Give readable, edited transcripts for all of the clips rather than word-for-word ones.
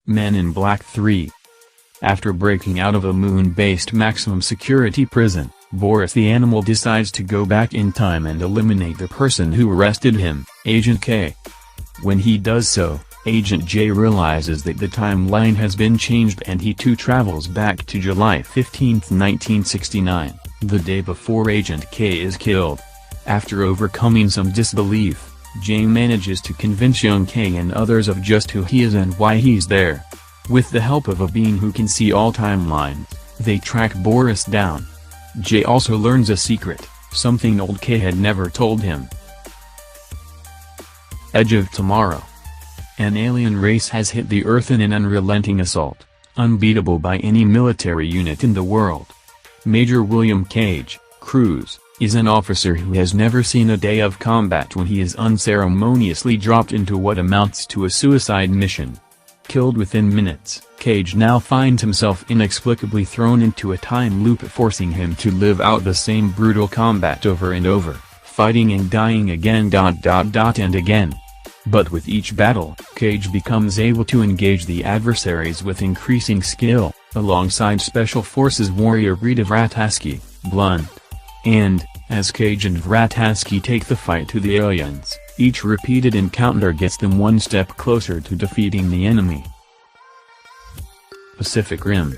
Men in Black 3. After breaking out of a moon-based maximum security prison, Boris the Animal decides to go back in time and eliminate the person who arrested him, Agent K. When he does so, Agent J realizes that the timeline has been changed and he too travels back to July 15, 1969, the day before Agent K is killed. After overcoming some disbelief, J manages to convince young K and others of just who he is and why he's there. With the help of a being who can see all timelines, they track Boris down. J also learns a secret, something old K had never told him. Edge of Tomorrow. An alien race has hit the Earth in an unrelenting assault, unbeatable by any military unit in the world. Major William Cage, Cruz, is an officer who has never seen a day of combat when he is unceremoniously dropped into what amounts to a suicide mission. Killed within minutes, Cage now finds himself inexplicably thrown into a time loop forcing him to live out the same brutal combat over and over, fighting and dying again and again. But with each battle, Cage becomes able to engage the adversaries with increasing skill, alongside Special Forces warrior Rita Vrataski, Blunt. And, as Cage and Vrataski take the fight to the aliens, each repeated encounter gets them one step closer to defeating the enemy. Pacific Rim.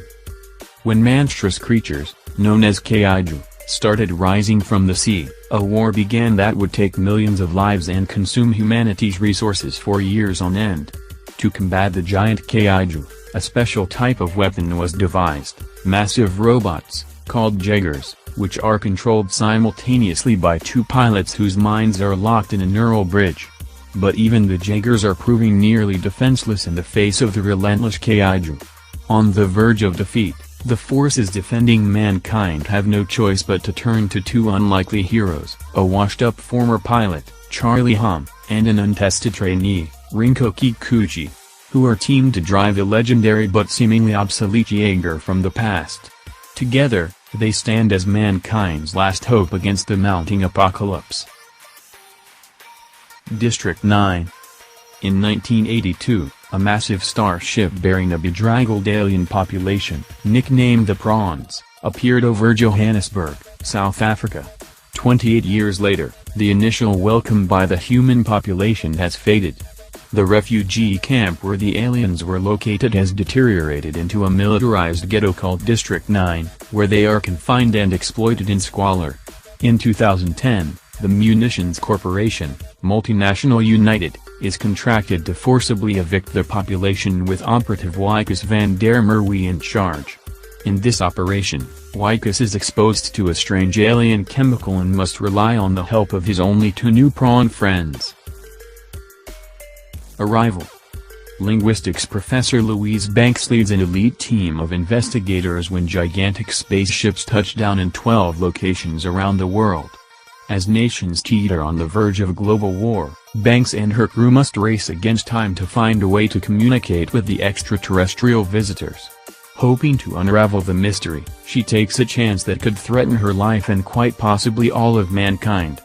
When monstrous creatures, known as Kaiju, started rising from the sea, a war began that would take millions of lives and consume humanity's resources for years on end. To combat the giant Kaiju, a special type of weapon was devised, massive robots, called Jaegers, which are controlled simultaneously by two pilots whose minds are locked in a neural bridge. But even the Jaegers are proving nearly defenseless in the face of the relentless Kaiju. On the verge of defeat, the forces defending mankind have no choice but to turn to two unlikely heroes, a washed-up former pilot, Charlie Hom, and an untested trainee, Rinko Kikuchi, who are teamed to drive a legendary but seemingly obsolete Jaeger from the past. Together, they stand as mankind's last hope against the mounting apocalypse. District 9. In 1982, a massive starship bearing a bedraggled alien population, nicknamed the Prawns, appeared over Johannesburg, South Africa. 28 years later, the initial welcome by the human population has faded. The refugee camp where the aliens were located has deteriorated into a militarized ghetto called District 9, where they are confined and exploited in squalor. In 2010, the Munitions Corporation, multinational United, is contracted to forcibly evict the population with Operative Wikus van der Merwe in charge. In this operation, Wikus is exposed to a strange alien chemical and must rely on the help of his only two new prawn friends. Arrival. Linguistics professor Louise Banks leads an elite team of investigators when gigantic spaceships touch down in 12 locations around the world. As nations teeter on the verge of global war, Banks and her crew must race against time to find a way to communicate with the extraterrestrial visitors. Hoping to unravel the mystery, she takes a chance that could threaten her life and quite possibly all of mankind.